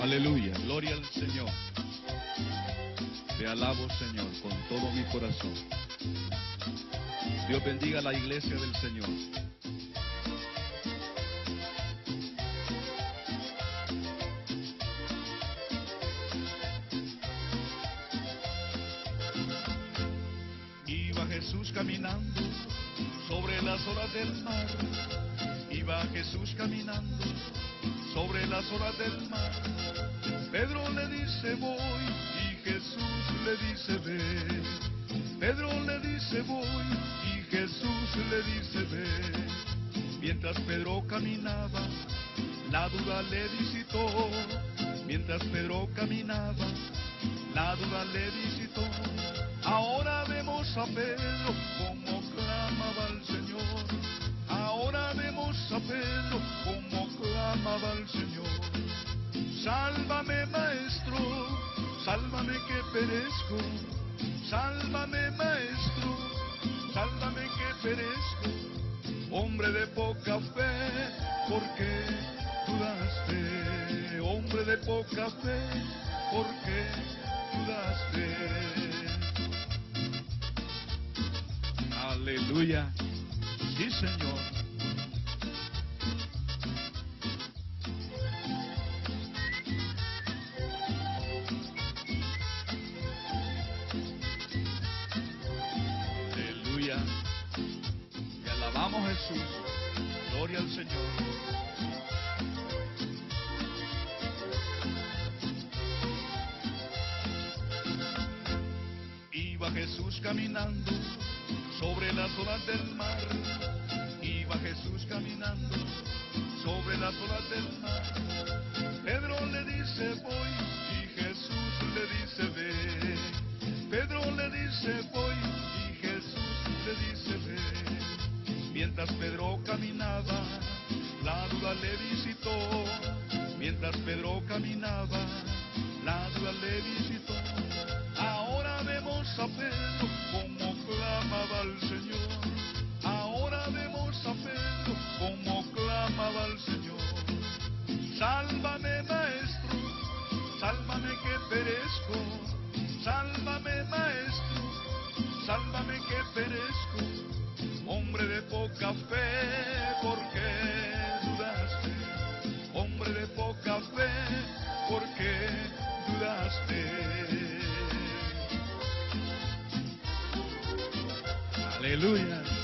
Aleluya, gloria al Señor. Te alabo, Señor, con todo mi corazón. Dios bendiga a la iglesia del Señor. Iba Jesús caminando sobre las olas del mar. Iba Jesús caminando sobre las olas del mar. Pedro le dice voy y Jesús le dice ve. Pedro le dice voy y Jesús le dice ve. Mientras Pedro caminaba, la duda le visitó. Mientras Pedro caminaba, la duda le visitó. Ahora vemos a Pedro como clamaba al Señor. Ahora vemos a Pedro como clamaba al Señor. Sálvame, maestro, sálvame que perezco. Sálvame, maestro, sálvame que perezco. Hombre de poca fe, ¿por qué dudaste? Hombre de poca fe, ¿por qué dudaste? Aleluya, sí, Señor. Aleluya. Te alabamos, Jesús. Gloria al Señor. Iba Jesús caminando sobre las olas del mar. Iba Jesús caminando sobre las olas del mar. Pedro le dice voy y Jesús le dice ve. Pedro le dice voy y Jesús le dice ve. Mientras Pedro caminaba, la duda le visitó. Mientras Pedro caminaba, la duda le visitó. Ahora vemos a Pedro como clamaba al Señor. Ahora vemos a Pedro como clamaba al Señor. Sálvame, maestro, sálvame que perezco. Sálvame, maestro, sálvame que perezco. Hombre de poca fe, ¿por qué dudaste? Hombre de poca fe, ¿por qué dudaste? Aleluya.